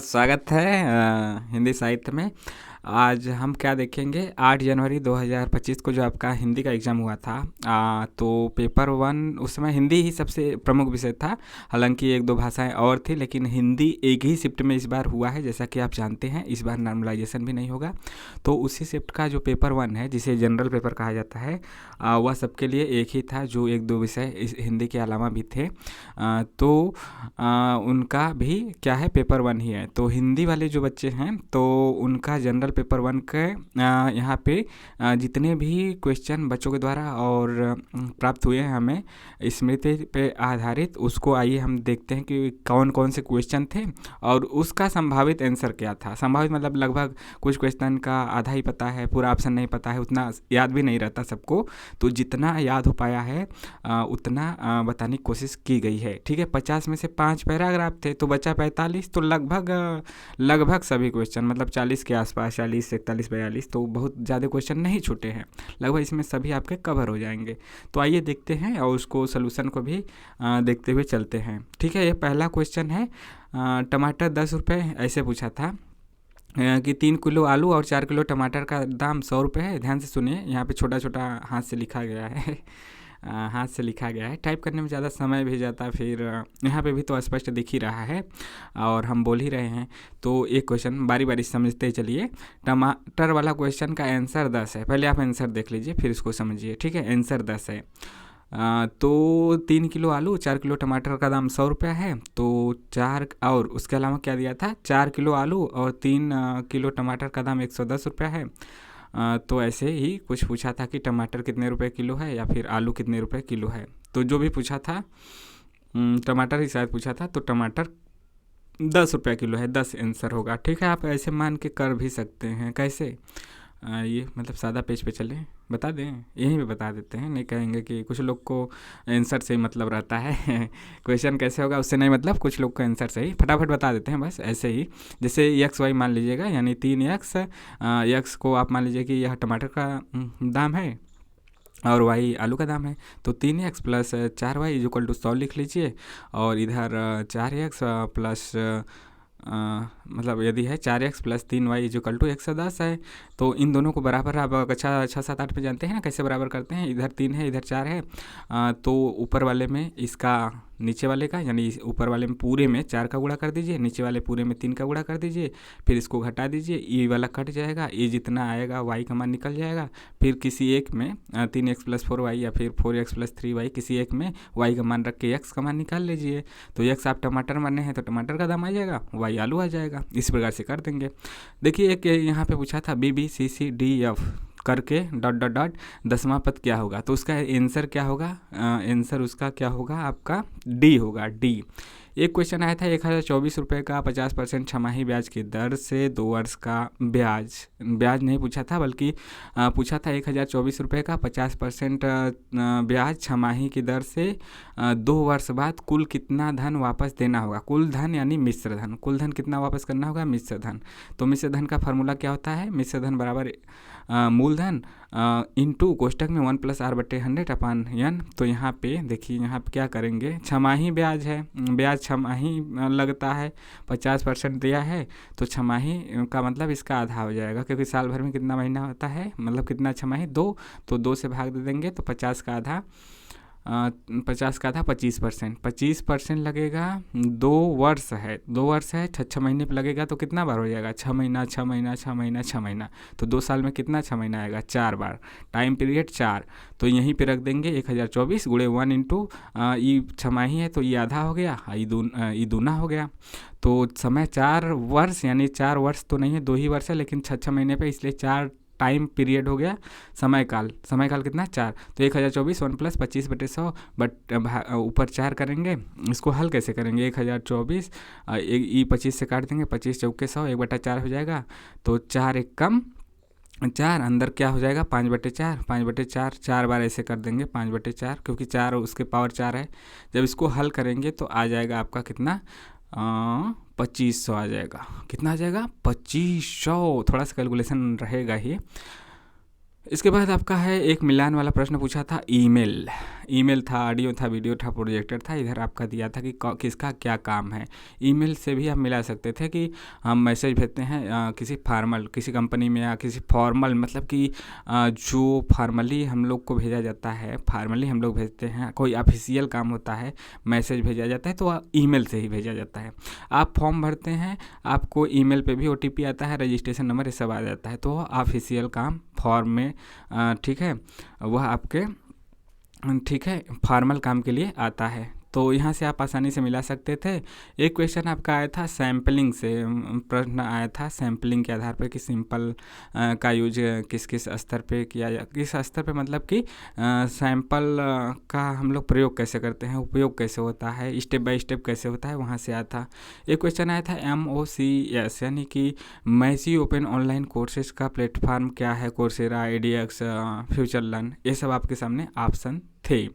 स्वागत है हिंदी साहित्य में। आज हम क्या देखेंगे, 8 जनवरी 2025 को जो आपका हिंदी का एग्ज़ाम हुआ था, तो पेपर 1 उस समय हिंदी ही सबसे प्रमुख विषय था। हालांकि एक दो भाषाएं और थी, लेकिन हिंदी एक ही शिफ्ट में इस बार हुआ है। जैसा कि आप जानते हैं, इस बार नॉर्मलाइजेशन भी नहीं होगा। तो उसी शिफ्ट का जो पेपर 1 है, जिसे जनरल पेपर कहा जाता है, वह सबके लिए एक ही था। जो एक दो विषय इस हिंदी के अलावा भी थे, तो उनका भी क्या है, पेपर 1 ही है। तो हिंदी वाले जो बच्चे हैं, तो उनका जनरल पेपर 1 के यहाँ पे जितने भी क्वेश्चन बच्चों के द्वारा और प्राप्त हुए हैं हमें स्मृति पे आधारित, उसको आइए हम देखते हैं कि कौन कौन से क्वेश्चन थे और उसका संभावित आंसर क्या था। संभावित मतलब लगभग कुछ क्वेश्चन का आधा ही पता है, पूरा ऑप्शन नहीं पता है, उतना याद भी नहीं रहता सबको। तो जितना याद हो पाया है उतना बताने की कोशिश की गई है। ठीक है, 50 में से 5 पैराग्राफ थे, तो बचा 45। तो लगभग सभी क्वेश्चन, मतलब 40 के आसपास, 40, 41, 42, तो बहुत ज़्यादा क्वेश्चन नहीं छूटे हैं। लगभग इसमें सभी आपके कवर हो जाएंगे। तो आइए देखते हैं और उसको सोल्यूशन को भी देखते हुए चलते हैं। ठीक है, ये पहला क्वेश्चन है। टमाटर 10 रुपये ऐसे पूछा था कि 3 किलो आलू और 4 किलो टमाटर का दाम 100 रुपये है। ध्यान से सुनिए, यहाँ पे छोटा छोटा हाथ से लिखा गया है। हाथ से लिखा गया है, टाइप करने में ज़्यादा समय भी जाता, फिर यहाँ पे भी तो स्पष्ट दिख ही रहा है और हम बोल ही रहे हैं। तो एक क्वेश्चन बारी बारी समझते चलिए। टमाटर वाला क्वेश्चन का आंसर 10 है। पहले आप आंसर देख लीजिए, फिर इसको समझिए। ठीक है, आंसर 10 है। तो 3 किलो आलू, 4 किलो टमाटर का दाम 100 रुपया है। तो 4 और उसके अलावा क्या दिया था, 4 किलो आलू और 3 किलो टमाटर का दाम 110 रुपया है। तो ऐसे ही कुछ पूछा था कि टमाटर कितने रुपए किलो है या फिर आलू कितने रुपए किलो है। तो जो भी पूछा था, टमाटर ही शायद पूछा था, तो टमाटर 10 रुपया किलो है, 10 आंसर होगा। ठीक है, आप ऐसे मान के कर भी सकते हैं। कैसे, ये मतलब सादा पेज पे चले बता दें, यहीं पे बता देते हैं। नहीं कहेंगे कि कुछ लोग को आंसर से ही मतलब रहता है। क्वेश्चन कैसे होगा उससे नहीं मतलब, कुछ लोग को आंसर से ही फटाफट बता देते हैं, बस ऐसे ही। जैसे एक्स वाई मान लीजिएगा, यानी 3x, एक्स को आप मान लीजिए कि यह टमाटर का दाम है और वाई आलू का दाम है। तो 3x plus 4y equal to 100 लिख लीजिए। और इधर 4x प्लस मतलब यदि है 4x plus 3y equal to 110 है। तो इन दोनों को बराबर आप कक्षा 6, 7, 8 पे जानते हैं ना कैसे बराबर करते हैं। इधर 3 है, इधर 4 है। तो ऊपर वाले में इसका नीचे वाले का, यानी ऊपर वाले में पूरे में 4 का गुणा कर दीजिए, नीचे वाले पूरे में 3 का गुणा कर दीजिए। फिर इसको घटा दीजिए, ये वाला कट जाएगा, ये जितना आएगा y का मान निकल जाएगा। फिर किसी एक में 3x प्लस 4y या फिर 4x प्लस 3y, किसी एक में y का मान रख के x का मान निकाल लीजिए। तो x आप टमाटर माने हैं तो टमाटर का दाम आ जाएगा, y आलू आ जाएगा। इस प्रकार से कर देंगे। देखिए, एक यहाँ पे पूछा था BBCCDF करके डॉट डॉट डॉट 10वां पद क्या होगा। तो उसका आंसर क्या होगा, आंसर उसका क्या होगा, आपका डी होगा, डी। एक क्वेश्चन आया था 1024 रुपये का 50% छमाही ब्याज की दर से 2 वर्ष का ब्याज नहीं पूछा था, बल्कि पूछा था 1024 रुपये का 50% ब्याज छमाही की दर से 2 वर्ष बाद कुल कितना धन वापस देना होगा। कुल धन यानी मिश्र धन, कुल धन कितना वापस करना होगा, मिश्र धन। तो मिश्र धन का फार्मूला क्या होता है, मिश्र धन बराबर मूलधन इंटू कोष्टक में 1 प्लस r बटे 100 अपान n। तो यहाँ पे देखिए, यहाँ पे क्या करेंगे, छमाही ब्याज है, ब्याज छमाही लगता है, 50% दिया है, तो छमाही का मतलब इसका आधा हो जाएगा, क्योंकि साल भर में कितना महीना होता है, मतलब कितना छमाही, 2। तो 2 से भाग दे देंगे, तो 50 का आधा 25%, 25% लगेगा। 2 वर्ष है, 2 वर्ष है, 6 महीने पे लगेगा, तो कितना बार हो जाएगा, 6 महीना 6 महीना 6 महीना 6 महीना। तो 2 साल में कितना 6 महीना आएगा, 4 बार, टाइम पीरियड 4। तो यहीं पे रख देंगे 1024 गुणे 1 इंटू ये छमाही है तो ये आधा हो गया, ये दूना हो गया। तो समय 4 वर्ष, यानी 4 वर्ष तो नहीं है, 2 ही वर्ष है, लेकिन 6 महीने पे, इसलिए 4 टाइम पीरियड हो गया। समय काल कितना, 4। तो 1024 1 प्लस 25 बटे 100 बट ऊपर 4 करेंगे। इसको हल कैसे करेंगे, 1024 ई 25 से काट देंगे, 25 चौके 100, 1/4 हो जाएगा। तो 4 एक कम 4, अंदर क्या हो जाएगा, 5/4, 5/4, 4 बार ऐसे कर देंगे 5/4, क्योंकि 4 उसके पावर 4 है। जब इसको हल करेंगे तो आ जाएगा आपका कितना, 2500 आ जाएगा। कितना आ जाएगा, 2500। थोड़ा सा कैलकुलेशन रहेगा ही, इसके बाद आपका है एक मिलान वाला प्रश्न पूछा था। ईमेल ईमेल था, ऑडियो था, वीडियो था, प्रोजेक्टर था। इधर आपका दिया था कि किसका क्या काम है। ईमेल से भी आप मिला सकते थे कि हम मैसेज भेजते हैं किसी फार्मल, किसी कंपनी में या किसी फॉर्मल, मतलब कि जो फार्मली हम लोग को भेजा जाता है, फार्मली हम लोग भेजते हैं, कोई ऑफिशियल काम होता है, मैसेज भेजा जाता है तो ईमेल से ही भेजा जाता है। आप फॉर्म भरते हैं, आपको ईमेल पे भी ओटीपी आता है, रजिस्ट्रेशन नंबर ये सब आ जाता है, तो ऑफिशियल काम फॉर्म में ठीक है, वह आपके ठीक है फॉर्मल काम के लिए आता है। तो यहाँ से आप आसानी से मिला सकते थे। एक क्वेश्चन आपका आया था सैम्पलिंग से, प्रश्न आया था सैम्पलिंग के आधार पर कि सिंपल का यूज किस किस स्तर पे किया जा, किस स्तर पे, मतलब कि सैंपल का हम लोग प्रयोग कैसे करते हैं, उपयोग कैसे होता है, स्टेप बाय स्टेप कैसे होता है, वहाँ से आया था। एक क्वेश्चन आया था MOOCs यानी कि मैसी ओपन ऑनलाइन कोर्सेज का प्लेटफॉर्म क्या है, कोर्सेरा, edX, फ्यूचर लर्न, ये सब आपके सामने ऑप्शन थे।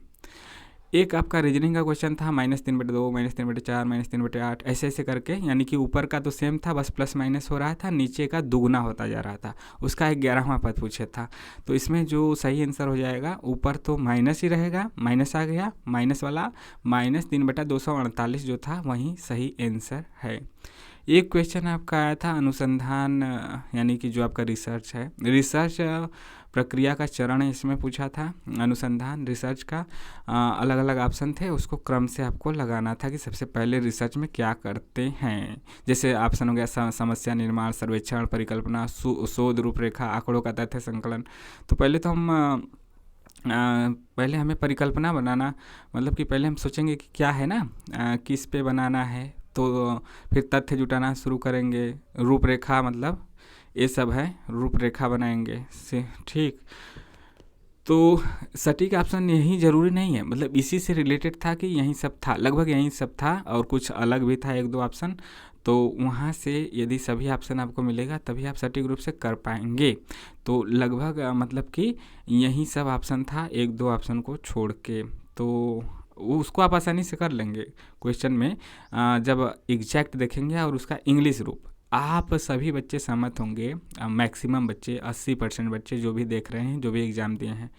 एक आपका रीजनिंग का क्वेश्चन था -3/2, -3/4, -3/8, ऐसे ऐसे करके, यानी कि ऊपर का तो सेम था, बस प्लस माइनस हो रहा था, नीचे का दुगुना होता जा रहा था। उसका 11वां पद पूछे था। तो इसमें जो सही आंसर हो जाएगा, ऊपर तो माइनस ही रहेगा, माइनस आ गया, माइनस वाला -3/248 जो था वही सही आंसर है। एक क्वेश्चन आपका आया था अनुसंधान यानी कि जो आपका रिसर्च है, रिसर्च प्रक्रिया का चरण इसमें पूछा था। अनुसंधान रिसर्च का अलग अलग ऑप्शन थे, उसको क्रम से आपको लगाना था कि सबसे पहले रिसर्च में क्या करते हैं। जैसे ऑप्शन हो गया समस्या निर्माण, सर्वेक्षण, परिकल्पना, शोध रूपरेखा, आंकड़ों का तथ्य संकलन। तो पहले तो हम पहले हमें परिकल्पना बनाना, मतलब कि पहले हम सोचेंगे कि क्या है ना, किस पे बनाना है, तो फिर तथ्य जुटाना शुरू करेंगे, रूपरेखा मतलब ये सब है, रूपरेखा बनाएंगे से, ठीक। तो सटीक ऑप्शन यही ज़रूरी नहीं है, मतलब इसी से रिलेटेड था कि यही सब था, लगभग यही सब था, और कुछ अलग भी था एक दो ऑप्शन। तो वहाँ से यदि सभी ऑप्शन आपको मिलेगा तभी आप सटीक रूप से कर पाएंगे। तो लगभग मतलब कि यही सब ऑप्शन था, एक दो ऑप्शन को छोड़ के, तो उसको आप आसानी से कर लेंगे क्वेश्चन में जब एग्जैक्ट देखेंगे और उसका इंग्लिश रूप। आप सभी बच्चे सहमत होंगे, मैक्सिमम बच्चे 80% बच्चे जो भी देख रहे हैं, जो भी एग्ज़ाम दिए हैं,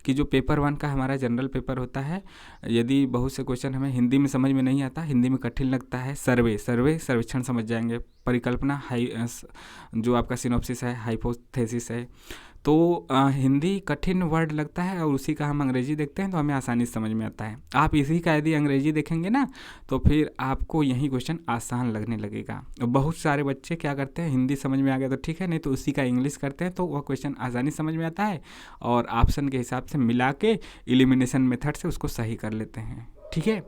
कि जो पेपर 1 का हमारा जनरल पेपर होता है, यदि बहुत से क्वेश्चन हमें हिंदी में समझ में नहीं आता, हिंदी में कठिन लगता है, सर्वेक्षण समझ जाएंगे, परिकल्पना जो आपका सिनॉप्सिस है, हाइपोथेसिस है, तो हिंदी कठिन वर्ड लगता है, और उसी का हम अंग्रेजी देखते हैं तो हमें आसानी से समझ में आता है। आप इसी का यदि अंग्रेजी देखेंगे ना, तो फिर आपको यही क्वेश्चन आसान लगने लगेगा। बहुत सारे बच्चे क्या करते हैं, हिंदी समझ में आ गया तो ठीक है, नहीं तो उसी का इंग्लिश करते हैं, तो वह क्वेश्चन आसानी समझ में आता है, और ऑप्शन के हिसाब से मिला के एलिमिनेशन मेथड से उसको सही कर लेते हैं, ठीक है।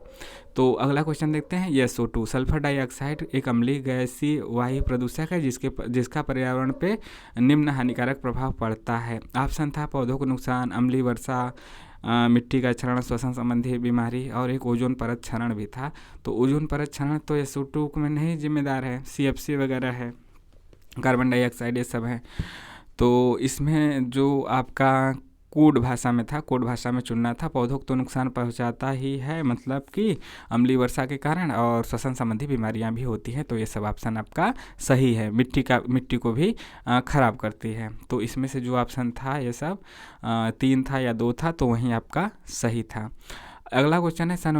तो अगला क्वेश्चन देखते हैं। SO2 सल्फर डाइऑक्साइड एक अम्लीय गैसीय वायु प्रदूषक है जिसका पर्यावरण पे निम्न हानिकारक प्रभाव पड़ता है। ऑप्शन था पौधों को नुकसान, अम्लीय वर्षा, मिट्टी का क्षरण, श्वसन संबंधी बीमारी, और एक ओजोन परत क्षरण भी था। तो ओजोन परत क्षरण तो SO2 में नहीं जिम्मेदार है, CFC वगैरह है, कार्बन डाइऑक्साइड ये सब है। तो इसमें जो आपका कोड भाषा में था, कोड भाषा में चुनना था। पौधों को तो नुकसान पहुंचाता ही है, मतलब कि अम्लीय वर्षा के कारण, और श्वसन संबंधी बीमारियां भी होती हैं, तो ये सब ऑप्शन आपका सही है। मिट्टी को भी खराब करती है। तो इसमें से जो ऑप्शन था ये सब 3 था या 2 था, तो वहीं आपका सही था। अगला क्वेश्चन है सन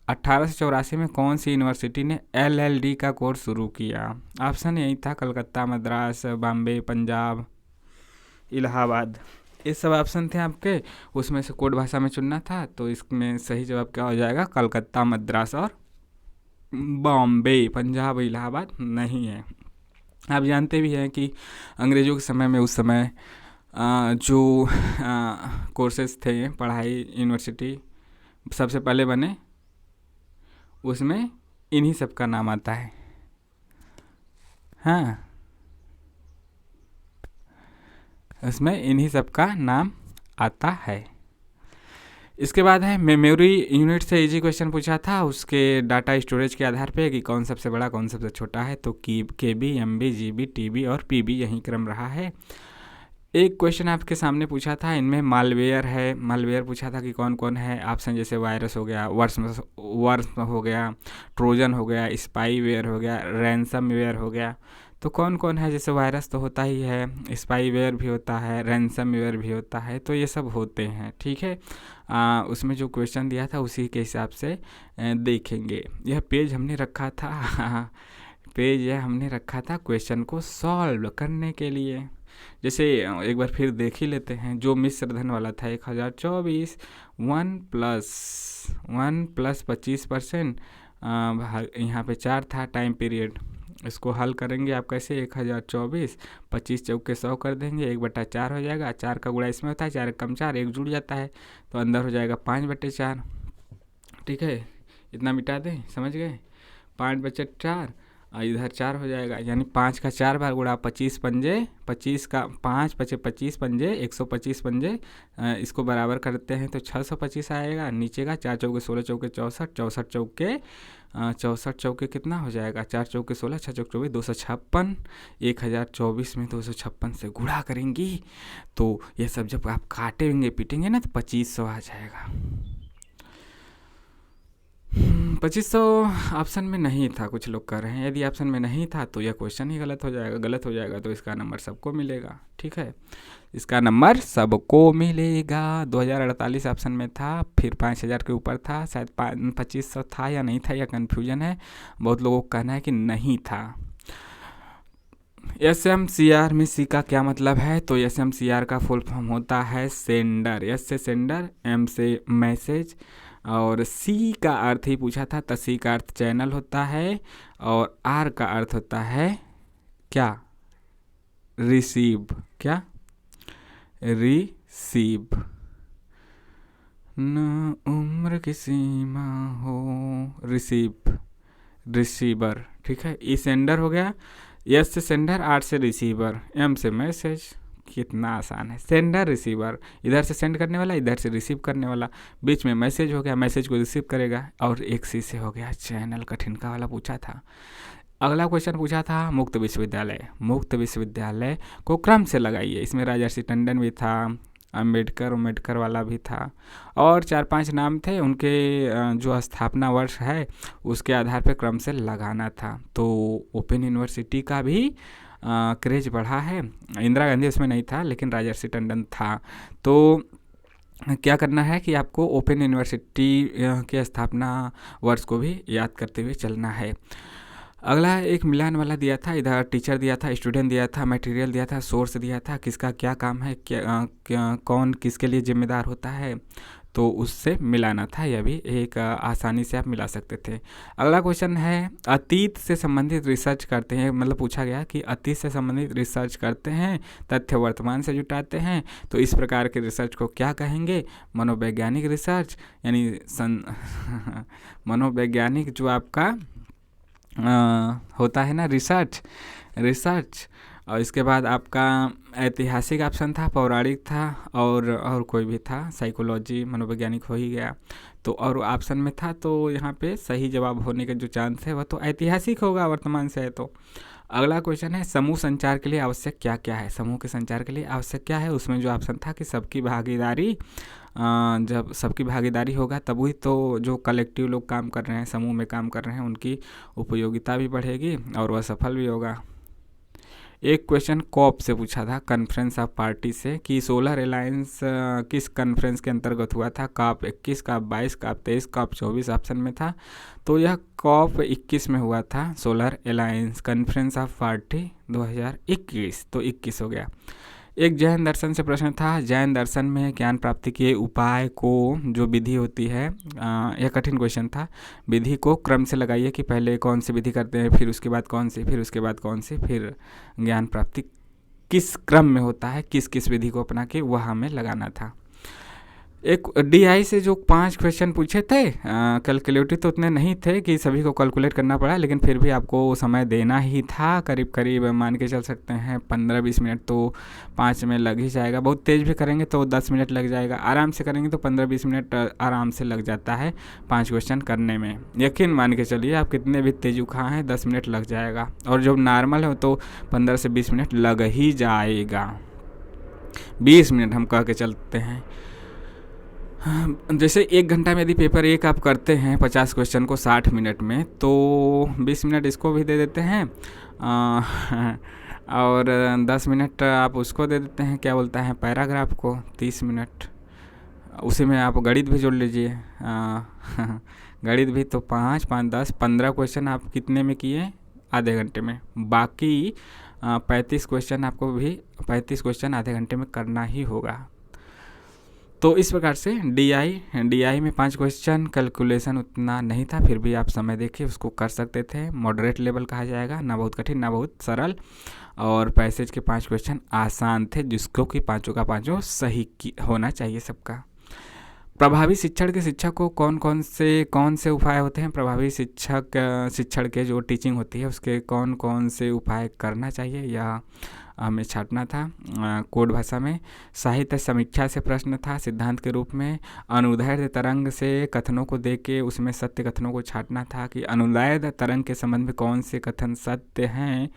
1884 में कौन सी यूनिवर्सिटी ने LLD का कोर्स शुरू किया। ऑप्शन यही था कलकत्ता, मद्रास, बॉम्बे, पंजाब, इलाहाबाद, ये सब ऑप्शन थे आपके। उसमें से कोड भाषा में चुनना था, तो इसमें सही जवाब क्या हो जाएगा, कलकत्ता, मद्रास और बॉम्बे। पंजाब, इलाहाबाद नहीं है। आप जानते भी हैं कि अंग्रेज़ों के समय में, उस समय जो कोर्सेज थे, पढ़ाई, यूनिवर्सिटी सबसे पहले बने, उसमें इन्हीं सब का नाम आता है। हाँ, इसमें इन्हीं सब का नाम आता है। इसके बाद है मेमोरी यूनिट से इजी क्वेश्चन पूछा था, उसके डाटा स्टोरेज के आधार पे कि कौन सबसे बड़ा कौन सबसे छोटा है। तो KB, MB, GB, TB और PB यही क्रम रहा है। एक क्वेश्चन आपके सामने पूछा था, इनमें मालवेयर है, मालवेयर पूछा था कि कौन कौन है ऑप्शन, जैसे वायरस हो गया, वर्स हो गया, ट्रोजन हो गया, स्पाईवेयर हो गया, रैंसमवेयर हो गया। तो कौन कौन है, जैसे वायरस तो होता ही है, स्पाईवेयर भी होता है, रैंसमवेयर भी होता है, तो ये सब होते हैं। ठीक है, उसमें जो क्वेश्चन दिया था उसी के हिसाब से देखेंगे। यह पेज हमने रखा था पेज यह हमने रखा था क्वेश्चन को सॉल्व करने के लिए। जैसे एक बार फिर देख ही लेते हैं, जो मिश्र धन वाला था 1024, 1+1+25%, यहाँ पे 4 था टाइम पीरियड। इसको हल करेंगे आप कैसे, 1024, 25 चौके 100 कर देंगे, 1/4 हो जाएगा, 4 का गुणा इसमें होता है, 4 कम 4, 1 जुड़ जाता है, तो अंदर हो जाएगा 5/4। ठीक है, इतना मिटा दें, समझ गए, 5/4, इधर 4 हो जाएगा, यानी 5 का 4 बार गुणा 25 पंजे, 25 का 5 पचे 25 पंजे 125 पंजे, इसको बराबर करते हैं तो 625 आएगा। नीचे का 4 चौके 16, चौके 64, 64 चौके कितना हो जाएगा, 4 चौके 16, 6 चौके 24, 256। 1024 में 256 से गुणा करेंगी तो ये सब जब आप काटेंगे पीटेंगे ना तो 2500 आ जाएगा। 2500 ऑप्शन में नहीं था, कुछ लोग कर रहे हैं। यदि ऑप्शन में नहीं था तो यह क्वेश्चन ही गलत हो जाएगा, गलत हो जाएगा तो इसका नंबर सबको मिलेगा। ठीक है, इसका नंबर सबको मिलेगा। 2048 ऑप्शन में था, फिर 5000 के ऊपर था, शायद 2500 था या नहीं था, यह कन्फ्यूजन है। बहुत लोगों का कहना है कि नहीं था। SMCR में सी का क्या मतलब है, तो SMCR का फुल फॉर्म होता है सेंडर। एस से सेंडर, एम से मैसेज, और सी का अर्थ ही पूछा था, तो सी का अर्थ चैनल होता है, और आर का अर्थ होता है क्या, रिसीव। क्या, रिसीव। न उम्र की सीमा हो, रिसीव, रिसीवर। ठीक है, ई सेंडर हो गया, एस से सेंडर, आर से रिसीवर, एम से मैसेज। कितना आसान है, सेंडर रिसीवर, इधर से सेंड करने वाला, इधर से रिसीव करने वाला, बीच में मैसेज हो गया, मैसेज को रिसीव करेगा, और एक सी से हो गया चैनल। कठिन का वाला पूछा था। अगला क्वेश्चन पूछा था मुक्त विश्वविद्यालय। मुक्त विश्वविद्यालय को क्रम से लगाइए। इसमें राजर्षि टंडन भी था, अम्बेडकर वाला भी था, और 4-5 नाम थे उनके, जो स्थापना वर्ष है उसके आधार पर क्रम से लगाना था। तो ओपन यूनिवर्सिटी का भी क्रेज बढ़ा है। इंदिरा गांधी उसमें नहीं था, लेकिन राजर्षि टंडन था। तो क्या करना है कि आपको ओपन यूनिवर्सिटी के स्थापना वर्ष को भी याद करते हुए चलना है। अगला एक मिलान वाला दिया था, इधर टीचर दिया था, स्टूडेंट दिया था, मटेरियल दिया था, सोर्स दिया था, किसका क्या काम है, कौन किसके लिए जिम्मेदार होता है, तो उससे मिलाना था। यह भी एक आसानी से आप मिला सकते थे। अगला क्वेश्चन है, अतीत से संबंधित रिसर्च करते हैं, मतलब पूछा गया कि अतीत से संबंधित रिसर्च करते हैं, तथ्य वर्तमान से जुटाते हैं, तो इस प्रकार के रिसर्च को क्या कहेंगे, मनोवैज्ञानिक रिसर्च, यानी मनोवैज्ञानिक जो आपका होता है ना, रिसर्च। और इसके बाद आपका ऐतिहासिक ऑप्शन था, पौराणिक था, और कोई भी था, साइकोलॉजी, मनोवैज्ञानिक हो ही गया। तो और ऑप्शन में था, तो यहाँ पे सही जवाब होने के जो चांस है वह तो ऐतिहासिक होगा, वर्तमान से है। तो अगला क्वेश्चन है, समूह संचार के लिए आवश्यक क्या क्या है। समूह के संचार के लिए आवश्यक क्या है, उसमें जो ऑप्शन था कि सबकी भागीदारी, जब सबकी भागीदारी होगा तभी तो जो कलेक्टिव लोग काम कर रहे हैं, समूह में काम कर रहे हैं, उनकी उपयोगिता भी बढ़ेगी और वह सफल भी होगा। एक क्वेश्चन कॉप से पूछा था, कॉन्फ्रेंस ऑफ पार्टी से, कि सोलर अलायंस किस कॉन्फ्रेंस के अंतर्गत हुआ था, COP 21, COP 22, COP 23, COP 24 option में था। तो यह COP 21 में हुआ था, solar alliance conference of party 2021, तो 21 हो गया। एक जैन दर्शन से प्रश्न था, जैन दर्शन में ज्ञान प्राप्ति के उपाय को, जो विधि होती है, यह कठिन क्वेश्चन था। विधि को क्रम से लगाइए कि पहले कौन सी विधि करते हैं, फिर उसके बाद कौन सी, फिर उसके बाद कौन सी, फिर ज्ञान प्राप्ति किस क्रम में होता है, किस किस विधि को अपना के वह हमें लगाना था। एक DI से जो 5 क्वेश्चन पूछे थे, कैलकुलेटिव तो उतने नहीं थे कि सभी को कैलकुलेट करना पड़ा, लेकिन फिर भी आपको समय देना ही था। करीब करीब मान के चल सकते हैं 15-20 मिनट तो 5 में लग ही जाएगा। बहुत तेज़ भी करेंगे तो 10 मिनट लग जाएगा, आराम से करेंगे तो 15-20 मिनट आराम से लग जाता है 5 क्वेश्चन करने में। यकीन मान के चलिए, आप कितने भी तेजुखा हैं 10 मिनट लग जाएगा, और जब नॉर्मल हो तो 15 से 20 मिनट लग ही जाएगा। 20 मिनट हम कह के चलते हैं। जैसे 1 घंटा में यदि पेपर 1 आप करते हैं 50 क्वेश्चन को 60 मिनट में, तो 20 मिनट इसको भी दे देते हैं और 10 मिनट आप उसको दे देते हैं, क्या बोलता है, पैराग्राफ को, 30 मिनट। उसी में आप गणित भी जोड़ लीजिए, गणित भी तो 5 5 10 15 क्वेश्चन आप कितने में किए, आधे घंटे में। बाकी 35 क्वेश्चन आपको भी 35 क्वेश्चन आधे घंटे में करना ही होगा। तो इस प्रकार से डी आई में 5 क्वेश्चन, कैलकुलेशन उतना नहीं था, फिर भी आप समय देखिए उसको कर सकते थे। मॉडरेट लेवल कहा जाएगा, ना बहुत कठिन ना बहुत सरल। और पैसेज के 5 क्वेश्चन आसान थे, जिसको कि पाँचों का पाँचों सही होना चाहिए सबका। प्रभावी शिक्षण के शिक्षक को कौन से उपाय होते हैं, प्रभावी शिक्षण के जो टीचिंग होती है उसके कौन से उपाय करना चाहिए, या हमें छांटना था कोड भाषा में। साहित्य समीक्षा से प्रश्न था सिद्धांत के रूप में। अनुदैर्ध्य तरंग से कथनों को देख के उसमें सत्य कथनों को छांटना था कि अनुदैर्ध्य तरंग के संबंध में कौन से कथन सत्य हैं,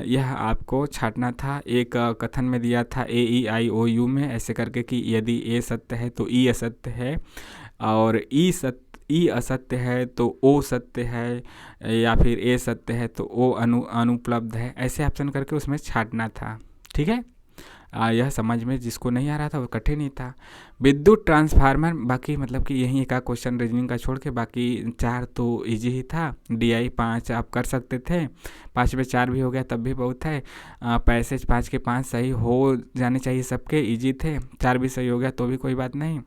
यह आपको छांटना था। एक कथन में दिया था AEIOU में ऐसे करके कि यदि ए सत्य है तो ई असत्य है, और ई असत्य है तो ओ सत्य है, या फिर ए सत्य है तो ओ अनुपलब्ध है, ऐसे ऑप्शन करके उसमें छांटना था। ठीक है, यह समझ में जिसको नहीं आ रहा था वो कठिन ही था। विद्युत ट्रांसफार्मर, बाकी मतलब कि यही एक क्वेश्चन रीजनिंग का छोड़ के बाकी 4 तो इजी ही था। DI 5 आप कर सकते थे, 5 में 4 भी हो गया तब भी बहुत है। पैसेज 5 के 5 सही हो जाने चाहिए सबके, इजी थे। 4 भी सही हो गया तो भी कोई बात नहीं,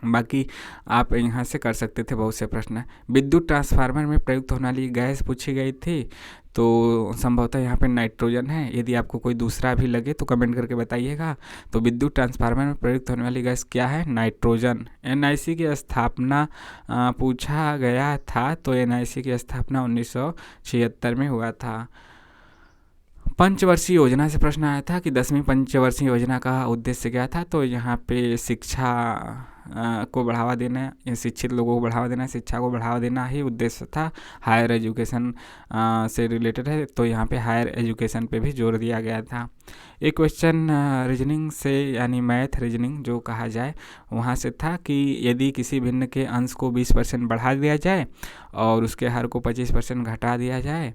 बाकी आप यहाँ से कर सकते थे बहुत से प्रश्न। विद्युत ट्रांसफार्मर में प्रयुक्त होने वाली गैस पूछी गई थी, तो संभवतः यहाँ पे नाइट्रोजन है। यदि आपको कोई दूसरा भी लगे तो कमेंट करके बताइएगा। तो विद्युत ट्रांसफार्मर में प्रयुक्त होने वाली गैस क्या है, नाइट्रोजन। NIC की स्थापना पूछा गया था, तो NIC की स्थापना 1976 में हुआ था। पंचवर्षीय योजना से प्रश्न आया था कि 10वीं पंचवर्षीय योजना का उद्देश्य क्या था, तो यहाँ पे शिक्षा को बढ़ावा देना, शिक्षित लोगों को बढ़ावा देना, शिक्षा को बढ़ावा देना ही उद्देश्य था। हायर एजुकेशन से रिलेटेड है, तो यहाँ पे हायर एजुकेशन पे भी जोर दिया गया था। एक क्वेश्चन रीजनिंग से यानी मैथ रीजनिंग जो कहा जाए वहाँ से था कि यदि किसी भिन्न के अंश को 20% बढ़ा दिया जाए और उसके हर को 25% घटा दिया जाए,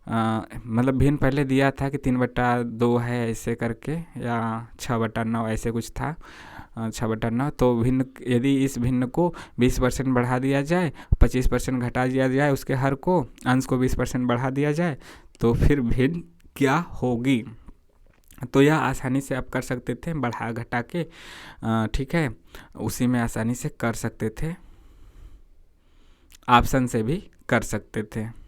मतलब भिन्न पहले दिया था कि 3/2 है ऐसे करके, या 6/9 ऐसे कुछ था, 6/9। तो भिन्न, यदि इस भिन्न को 20% बढ़ा दिया जाए, 25% घटा दिया जाए, उसके हर को अंश को 20% बढ़ा दिया जाए, तो फिर भिन्न क्या होगी। तो यह आसानी से आप कर सकते थे बढ़ा घटा के, ठीक है, उसी में आसानी से कर सकते थे, ऑप्शन से भी कर सकते थे।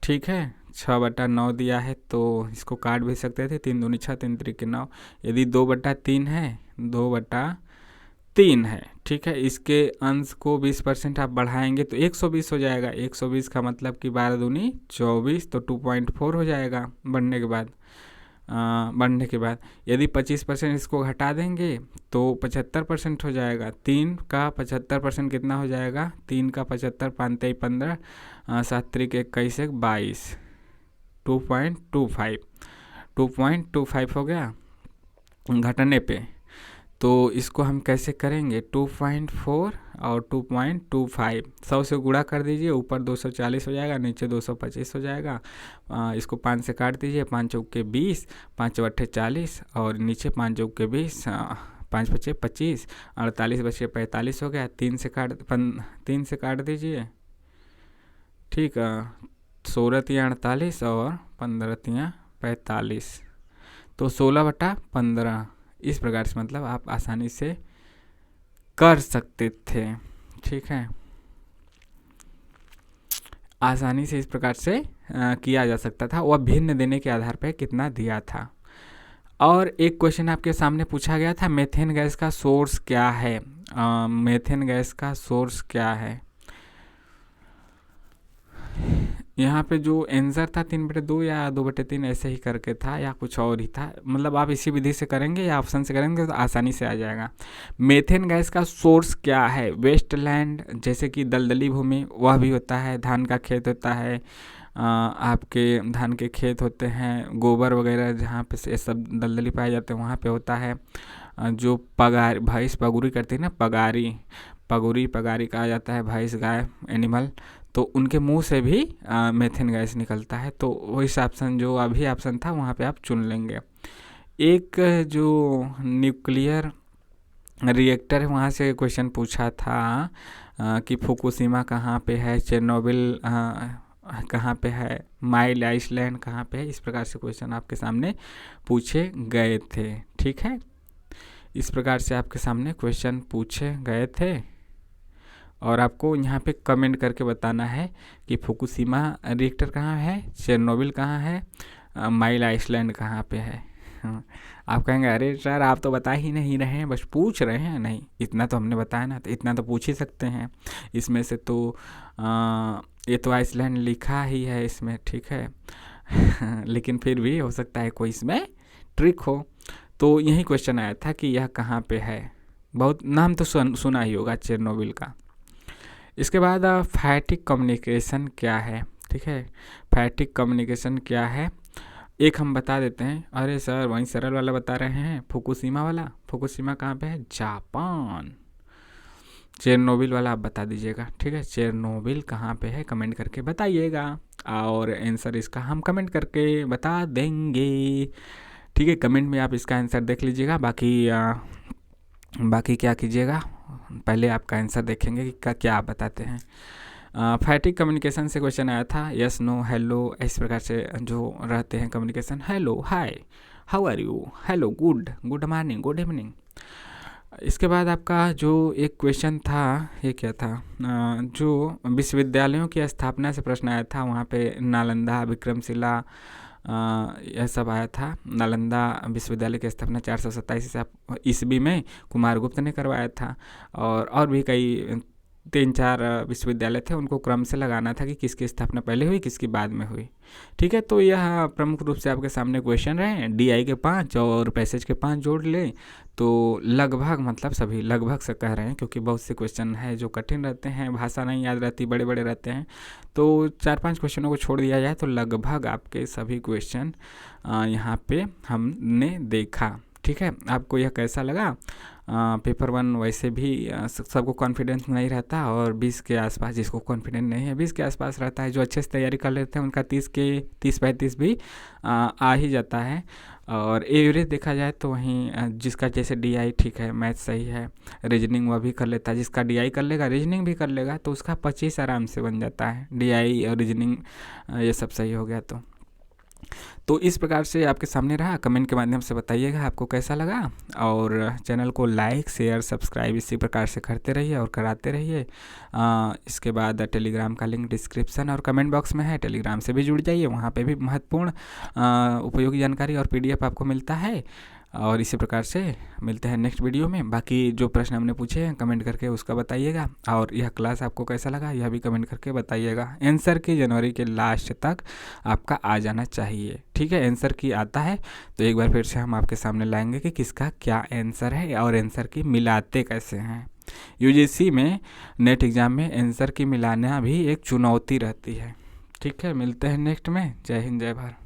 ठीक है, 6/9 दिया है तो इसको काट भी सकते थे, 3 दूनी 6 3 त्रिक 9। यदि 2/3 है, 2/3 है, ठीक है, इसके अंश को 20% आप बढ़ाएंगे तो 120 हो जाएगा। 120 का मतलब कि 12 दूनी 24, तो 2.4 हो जाएगा बढ़ने के बाद। यदि 25% इसको घटा देंगे तो 75% हो जाएगा। 3 का 75% कितना हो जाएगा, 3 का 75 5 3 15, 7 त्रिक 21 22, 2.25 हो गया घटने पे। तो इसको हम कैसे करेंगे, 2.4 और 2.25 100 से गुणा कर दीजिए, ऊपर 240 हो जाएगा, नीचे 225 हो जाएगा। इसको 5 से काट दीजिए, 5 चौके 20, 5 चौके 40 और नीचे 5 चौके 20, 5 बचे 25, 48 बचे 45 हो गया। 3 से काट दीजिए, ठीक है, 16×48 और 15×45, तो 16/15। इस प्रकार से मतलब आप आसानी से कर सकते थे। ठीक है, आसानी से इस प्रकार से किया जा सकता था। वह भिन्न देने के आधार पर कितना दिया था। और एक क्वेश्चन आपके सामने पूछा गया था, मेथेन गैस का सोर्स क्या है। मेथेन गैस का सोर्स क्या है, यहाँ पे जो आंसर था 3/2 या 2/3 ऐसे ही करके था, या कुछ और ही था। मतलब आप इसी विधि से करेंगे या ऑप्शन से करेंगे तो आसानी से आ जाएगा। मीथेन गैस का सोर्स क्या है? वेस्टलैंड, जैसे कि दलदली भूमि, वह भी होता है। धान का खेत होता है, आपके धान के खेत होते हैं, गोबर वगैरह जहाँ पे से सब दलदली पाए जाते हैं वहाँ पे होता है। जो पगार भैंस पगुरी करती है ना, पगुरी पगारी कहा जाता है, भैंस गाय एनिमल, तो उनके मुंह से भी मेथेन गैस निकलता है। तो वही ऑप्शन जो अभी ऑप्शन था वहाँ पे आप चुन लेंगे। एक जो न्यूक्लियर रिएक्टर है वहाँ से क्वेश्चन पूछा था कि फुकुशिमा कहाँ पे है, चेरनोबिल कहाँ पे है, माइल आइसलैंड कहाँ पे है। इस प्रकार से क्वेश्चन आपके सामने पूछे गए थे। ठीक है, इस प्रकार से आपके सामने क्वेश्चन पूछे गए थे और आपको यहाँ पे कमेंट करके बताना है कि फुकुशिमा रिएक्टर कहाँ है, चेरनोबिल कहाँ है, माइल आइसलैंड कहाँ पे है। हाँ, आप कहेंगे अरे सर आप तो बता ही नहीं रहे हैं, बस पूछ रहे हैं। नहीं, इतना तो हमने बताया ना, तो इतना तो पूछ ही सकते हैं। इसमें से तो ये तो आइसलैंड लिखा ही है इसमें, ठीक है। लेकिन फिर भी हो सकता है कोई इसमें ट्रिक हो। तो यही क्वेश्चन आया था कि यह कहाँ पे है। बहुत नाम तो सुना ही होगा चेरनोबिल का। इसके बाद फैटिक कम्युनिकेशन क्या है? ठीक है, फैटिक कम्युनिकेशन क्या है एक हम बता देते हैं। अरे सर वहीं सरल वाला बता रहे हैं, फुकुशिमा वाला। फुकुशिमा कहाँ पे है? जापान। चेरनोबिल वाला आप बता दीजिएगा। ठीक है, चेरनोबिल कहाँ पे है कमेंट करके बताइएगा, और आंसर इसका हम कमेंट करके बता देंगे। ठीक है, कमेंट में आप इसका आंसर देख लीजिएगा। बाकी क्या कीजिएगा, पहले आपका आंसर देखेंगे कि क्या आप बताते हैं। फैटिक कम्युनिकेशन से क्वेश्चन आया था, यस नो हेलो, इस प्रकार से जो रहते हैं communication. Hello, hi, how are you, hello, good morning, good evening. इसके बाद आपका जो एक क्वेश्चन था, ये क्या था, जो विश्वविद्यालयों की स्थापना से प्रश्न आया था। वहाँ पे नालंदा, विक्रमशिला, यह सब आया था। नालंदा विश्वविद्यालय की स्थापना 427 ईस्वी में कुमारगुप्त ने करवाया था। और भी कई 3-4 विश्वविद्यालय थे, उनको क्रम से लगाना था कि किसकी स्थापना पहले हुई किसकी बाद में हुई। ठीक है, तो यह प्रमुख रूप से आपके सामने क्वेश्चन रहे। DI के 5 और पैसेज के 5 जोड़ लें तो लगभग, मतलब सभी लगभग से कह रहे हैं, क्योंकि बहुत से क्वेश्चन हैं जो कठिन रहते हैं, भाषा नहीं याद रहती, बड़े बड़े रहते हैं। तो 4-5 क्वेश्चनों को छोड़ दिया जाए तो लगभग आपके सभी क्वेश्चन यहाँ पे हमने देखा। ठीक है, आपको यह कैसा लगा? पेपर 1 वैसे भी सबको कॉन्फिडेंस नहीं रहता, और 20 के आसपास, जिसको कॉन्फिडेंस नहीं है 20 के आसपास रहता है। जो अच्छे से तैयारी कर लेते हैं उनका 30-35 भी आ ही जाता है। और एवरेज देखा जाए तो वहीं जिसका जैसे DI ठीक है, मैथ सही है, रीजनिंग वह भी कर लेता है। जिसका DI कर लेगा रीजनिंग भी कर लेगा तो उसका 25 आराम से बन जाता है। DI और रीजनिंग ये सब सही हो गया तो इस प्रकार से आपके सामने रहा। कमेंट के माध्यम से बताइएगा आपको कैसा लगा, और चैनल को लाइक शेयर सब्सक्राइब इसी प्रकार से करते रहिए और कराते रहिए। इसके बाद टेलीग्राम का लिंक डिस्क्रिप्शन और कमेंट बॉक्स में है, टेलीग्राम से भी जुड़ जाइए। वहाँ पे भी महत्वपूर्ण उपयोगी जानकारी और PDF आपको मिलता है। और इसी प्रकार से मिलते हैं नेक्स्ट वीडियो में। बाकी जो प्रश्न हमने पूछे हैं कमेंट करके उसका बताइएगा, और यह क्लास आपको कैसा लगा यह भी कमेंट करके बताइएगा। आंसर की जनवरी के लास्ट तक आपका आ जाना चाहिए। ठीक है, आंसर की आता है तो एक बार फिर से हम आपके सामने लाएंगे कि किसका क्या आंसर है और आंसर की मिलाते कैसे हैं। UGC में नेट एग्ज़ाम में आंसर की मिलाना भी एक चुनौती रहती है। ठीक है, मिलते हैं नेक्स्ट में। जय हिंद, जय भारत।